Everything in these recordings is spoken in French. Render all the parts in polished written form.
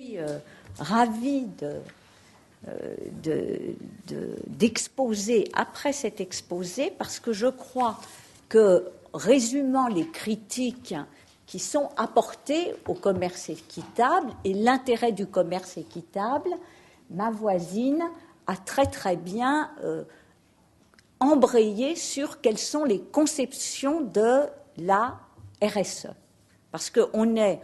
suis ravie d'exposer après cet exposé parce que je crois que, résumant les critiques qui sont apportées au commerce équitable et l'intérêt du commerce équitable, ma voisine a très très bien embrayé sur quelles sont les conceptions de la RSE. Parce qu'on est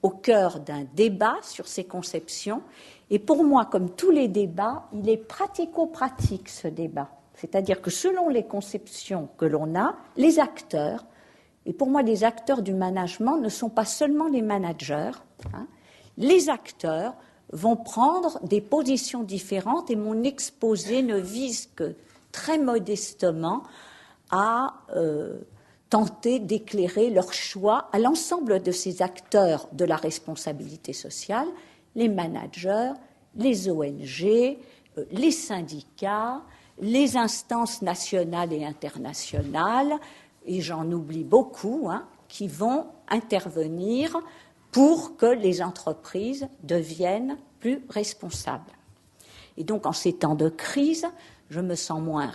au cœur d'un débat sur ces conceptions. Et pour moi, comme tous les débats, il est pratico-pratique ce débat. C'est-à-dire que selon les conceptions que l'on a, les acteurs, et pour moi les acteurs du management ne sont pas seulement les managers, les acteurs vont prendre des positions différentes et mon exposé ne vise que très modestement à tenter d'éclairer leur choix à l'ensemble de ces acteurs de la responsabilité sociale, les managers, les ONG, les syndicats, les instances nationales et internationales, et j'en oublie beaucoup, qui vont intervenir pour que les entreprises deviennent plus responsables. Et donc, en ces temps de crise, je me sens moins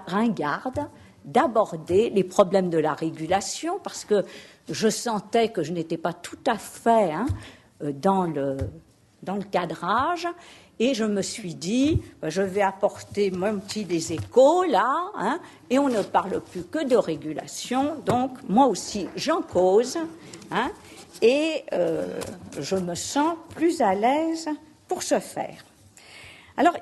ringarde d'aborder les problèmes de la régulation, parce que je sentais que je n'étais pas tout à fait dans le cadrage, et je me suis dit, je vais apporter mon petit des échos, là, et on ne parle plus que de régulation, donc moi aussi j'en cause, et je me sens plus à l'aise pour ce faire. Alors,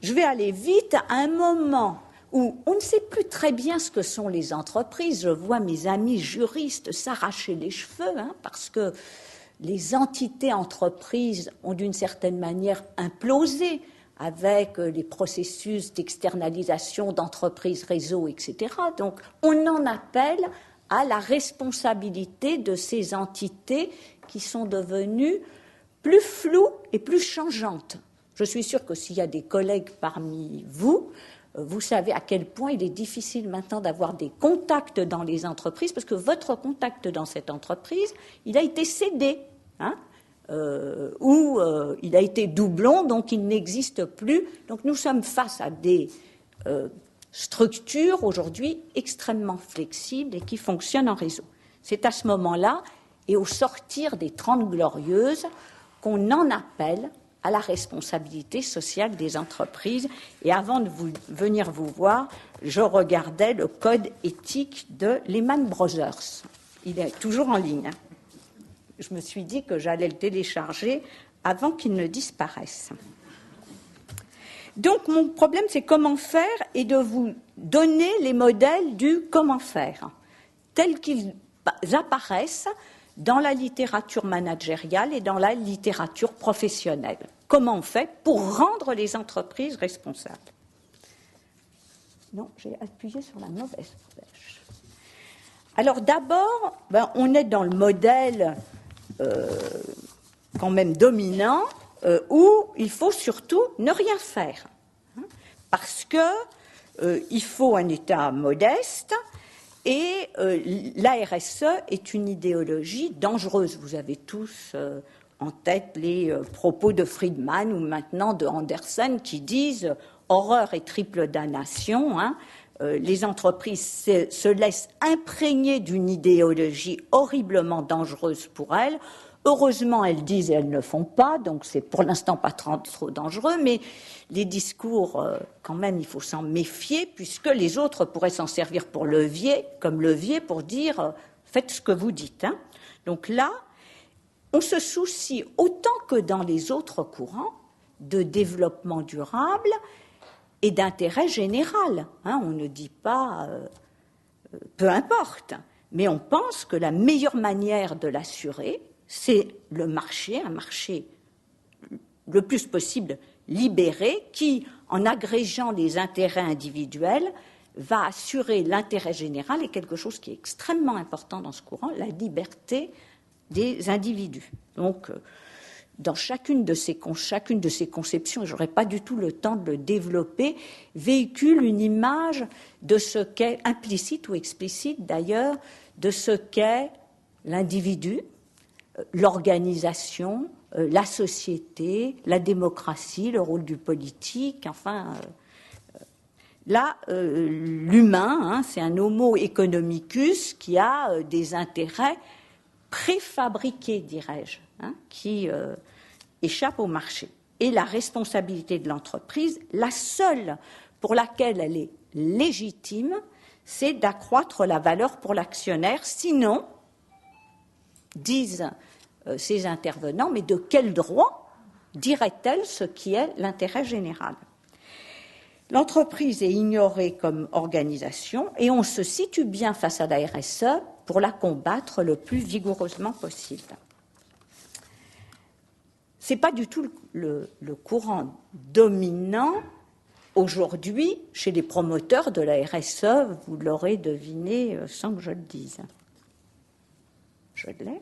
je vais aller vite à un moment où on ne sait plus très bien ce que sont les entreprises. Je vois mes amis juristes s'arracher les cheveux, parce que les entités entreprises ont d'une certaine manière implosé avec les processus d'externalisation d'entreprises, réseaux, etc. Donc, on en appelle à la responsabilité de ces entités qui sont devenues plus floues et plus changeantes. Je suis sûre que s'il y a des collègues parmi vous, vous savez à quel point il est difficile maintenant d'avoir des contacts dans les entreprises, parce que votre contact dans cette entreprise, il a été cédé, ou il a été doublon, donc il n'existe plus. Donc nous sommes face à des structures aujourd'hui extrêmement flexibles et qui fonctionnent en réseau. C'est à ce moment-là, et au sortir des 30 Glorieuses, qu'on en appelle à la responsabilité sociale des entreprises. Et avant de venir vous voir, je regardais le code éthique de Lehman Brothers. Il est toujours en ligne. Je me suis dit que j'allais le télécharger avant qu'il ne disparaisse. Donc, mon problème, c'est comment faire et de vous donner les modèles du comment faire, tels qu'ils apparaissent dans la littérature managériale et dans la littérature professionnelle. Comment on fait pour rendre les entreprises responsables? Non, j'ai appuyé sur la mauvaise flèche. Alors d'abord, on est dans le modèle quand même dominant où il faut surtout ne rien faire. Parce que il faut un État modeste. Et la RSE est une idéologie dangereuse. Vous avez tous en tête les propos de Friedman ou maintenant de Anderson qui disent « horreur et triple damnation ». Les entreprises se laissent imprégner d'une idéologie horriblement dangereuse pour elles. Heureusement, elles disent et elles ne le font pas, donc c'est pour l'instant pas trop dangereux, mais les discours, quand même, il faut s'en méfier, puisque les autres pourraient s'en servir comme levier pour dire faites ce que vous dites. Donc là, on se soucie autant que dans les autres courants de développement durable et d'intérêt général. On ne dit pas peu importe, mais on pense que la meilleure manière de l'assurer, c'est un marché le plus possible libéré, qui, en agrégeant les intérêts individuels, va assurer l'intérêt général et quelque chose qui est extrêmement important dans ce courant, la liberté des individus. Donc, dans chacune de ces conceptions, je n'aurai pas du tout le temps de le développer, véhicule une image de ce qu'est, implicite ou explicite d'ailleurs, de ce qu'est l'individu, l'organisation, la société, la démocratie, le rôle du politique, enfin... Là, l'humain, hein, c'est un homo economicus qui a des intérêts préfabriqués, dirais-je, hein, qui échappent au marché. Et la responsabilité de l'entreprise, la seule pour laquelle elle est légitime, c'est d'accroître la valeur pour l'actionnaire. Sinon, disent ces intervenants, mais de quel droit dirait-elle ce qui est l'intérêt général ? L'entreprise est ignorée comme organisation et on se situe bien face à la RSE pour la combattre le plus vigoureusement possible. Ce n'est pas du tout le courant dominant aujourd'hui chez les promoteurs de la RSE, vous l'aurez deviné sans que je le dise. Je l'ai.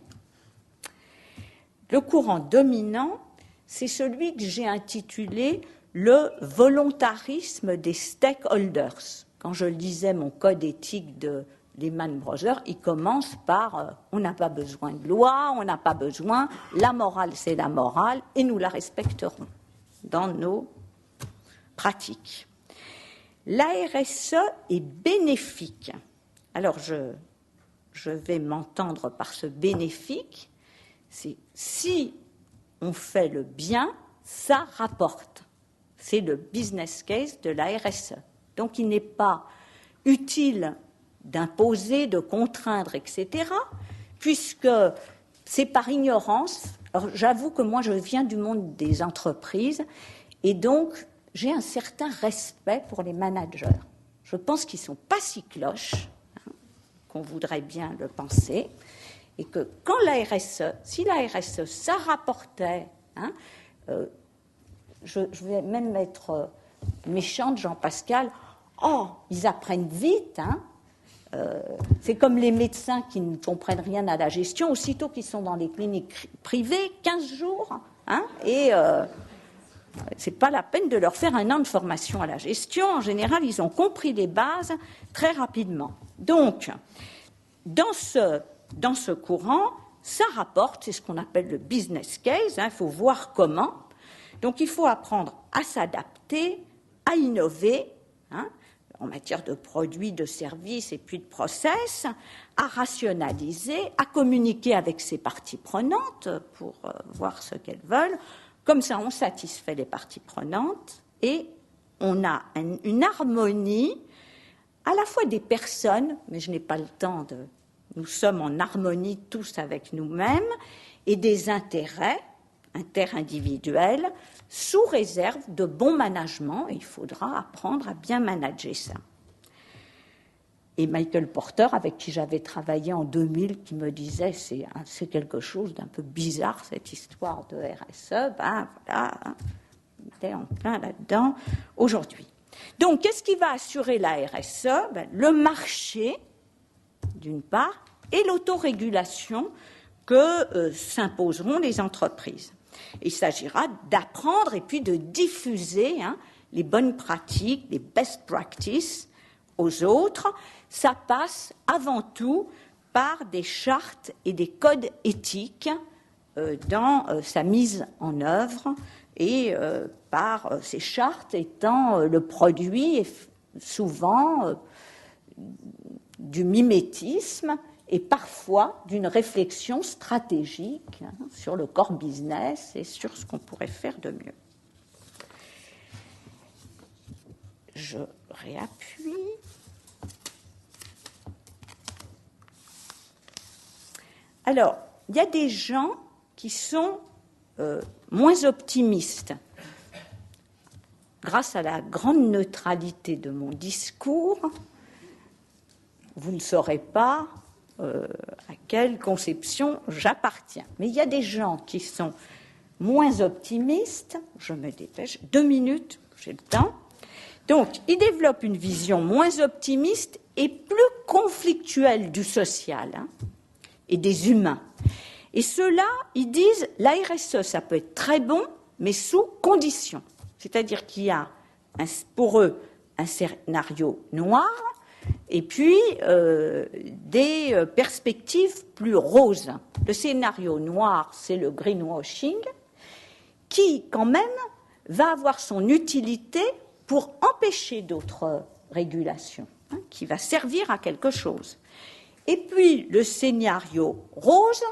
Le courant dominant, c'est celui que j'ai intitulé le volontarisme des stakeholders. Quand je lisais mon code éthique de Lehman Brothers, il commence par on n'a pas besoin de loi, on n'a pas besoin, la morale c'est la morale et nous la respecterons dans nos pratiques. La RSE est bénéfique. Alors je vais m'entendre par ce bénéfique, c'est si on fait le bien, ça rapporte. C'est le business case de la RSE. Donc il n'est pas utile d'imposer, de contraindre, etc., puisque c'est par ignorance. Alors j'avoue que moi je viens du monde des entreprises et donc j'ai un certain respect pour les managers. Je pense qu'ils ne sont pas si cloches, hein, qu'on voudrait bien le penser, et que quand la RSE, si la RSE, ça rapportait, hein, je vais même être méchante, Jean-Pascal, ils apprennent vite, hein. C'est comme les médecins qui ne comprennent rien à la gestion, aussitôt qu'ils sont dans les cliniques privées, 15 jours, hein, et c'est pas la peine de leur faire un an de formation à la gestion. En général, ils ont compris les bases très rapidement. Donc, dans ce courant, ça rapporte, c'est ce qu'on appelle le business case, hein, il faut voir comment. Donc, il faut apprendre à s'adapter, à innover, hein, en matière de produits, de services et puis de process, à rationaliser, à communiquer avec ses parties prenantes pour voir ce qu'elles veulent. Comme ça, on satisfait les parties prenantes et on a une harmonie à la fois des personnes, mais je n'ai pas le temps de... Nous sommes en harmonie tous avec nous-mêmes, et des intérêts interindividuels sous réserve de bon management, et il faudra apprendre à bien manager ça. Et Michael Porter, avec qui j'avais travaillé en 2000, qui me disait c'est quelque chose d'un peu bizarre cette histoire de RSE, ben voilà, il était en plein là-dedans aujourd'hui. Donc, qu'est-ce qui va assurer la RSE ? Ben, le marché, d'une part, et l'autorégulation que s'imposeront les entreprises. Il s'agira d'apprendre et puis de diffuser les bonnes pratiques, les best practices aux autres. Ça passe avant tout par des chartes et des codes éthiques dans sa mise en œuvre et par ces chartes étant le produit souvent du mimétisme et parfois d'une réflexion stratégique sur le core business et sur ce qu'on pourrait faire de mieux. Je réappuie. Alors, il y a des gens qui sont moins optimistes. Grâce à la grande neutralité de mon discours, vous ne saurez pas à quelle conception j'appartiens. Mais il y a des gens qui sont moins optimistes. Je me dépêche. 2 minutes, j'ai le temps. Donc, ils développent une vision moins optimiste et plus conflictuelle du social et des humains. Et ceux-là, ils disent, la RSE, ça peut être très bon, mais sous conditions. C'est-à-dire qu'il y a, pour eux, un scénario noir et puis des perspectives plus roses. Le scénario noir, c'est le greenwashing, qui, quand même, va avoir son utilité pour empêcher d'autres régulations, qui va servir à quelque chose. Et puis, le scénario rose,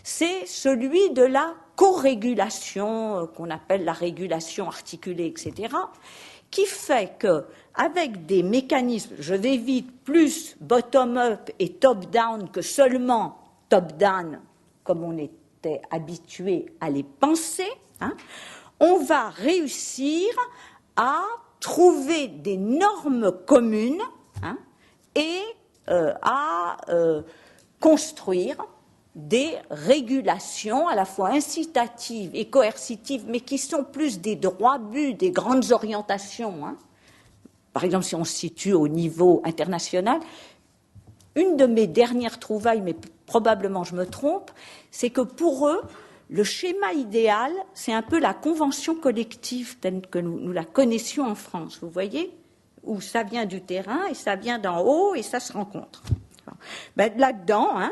c'est celui de la co-régulation, qu'on appelle la régulation articulée, etc., qui fait qu'avec des mécanismes, je vais vite, plus bottom-up et top-down que seulement top-down, comme on était habitué à les penser, on va réussir à trouver des normes communes et à construire des régulations à la fois incitatives et coercitives, mais qui sont plus des droits buts, des grandes orientations. Par exemple, si on se situe au niveau international, une de mes dernières trouvailles, mais probablement je me trompe, c'est que pour eux, le schéma idéal, c'est un peu la convention collective telle que nous la connaissions en France, vous voyez, où ça vient du terrain et ça vient d'en haut et ça se rencontre. Là-dedans,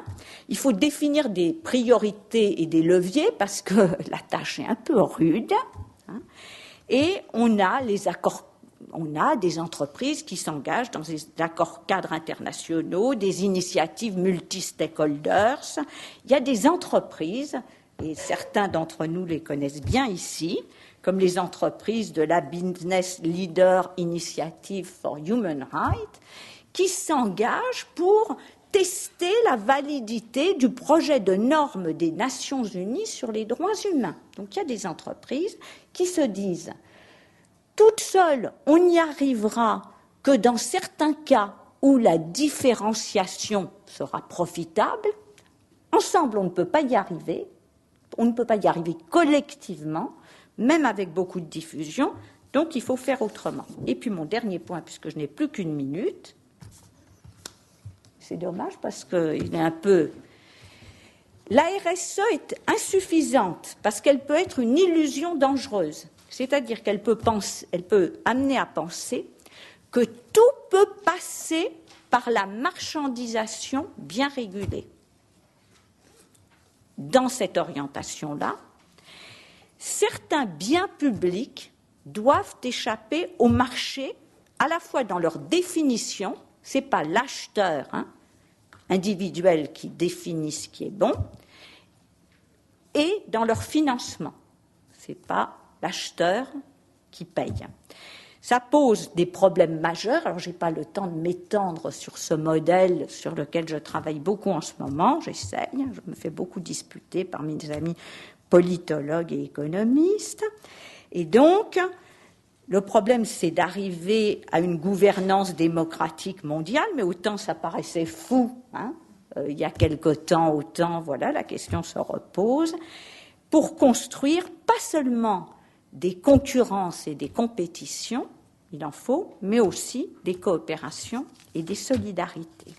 il faut définir des priorités et des leviers parce que la tâche est un peu rude. Et on a des entreprises qui s'engagent dans des accords cadres internationaux, des initiatives multi-stakeholders. Il y a des entreprises, et certains d'entre nous les connaissent bien ici, comme les entreprises de la Business Leader Initiative for Human Rights, qui s'engagent pour tester la validité du projet de normes des Nations Unies sur les droits humains. Donc il y a des entreprises qui se disent toutes seules, on n'y arrivera que dans certains cas où la différenciation sera profitable. Ensemble, on ne peut pas y arriver. On ne peut pas y arriver collectivement, même avec beaucoup de diffusion. Donc, il faut faire autrement. Et puis, mon dernier point, puisque je n'ai plus qu'une minute, c'est dommage parce qu'il est un peu... La RSE est insuffisante parce qu'elle peut être une illusion dangereuse. C'est-à-dire qu'elle peut amener à penser que tout peut passer par la marchandisation bien régulée. Dans cette orientation-là, certains biens publics doivent échapper au marché, à la fois dans leur définition, ce n'est pas l'acheteur individuel qui définit ce qui est bon, et dans leur financement. Ce n'est pas l'acheteur qui paye. Ça pose des problèmes majeurs. Alors, je n'ai pas le temps de m'étendre sur ce modèle sur lequel je travaille beaucoup en ce moment. J'essaye, je me fais beaucoup disputer par mes amis politologues et économistes. Et donc, le problème, c'est d'arriver à une gouvernance démocratique mondiale, mais autant ça paraissait fou, il y a quelque temps, autant, voilà, la question se repose, pour construire pas seulement des concurrences et des compétitions, il en faut, mais aussi des coopérations et des solidarités.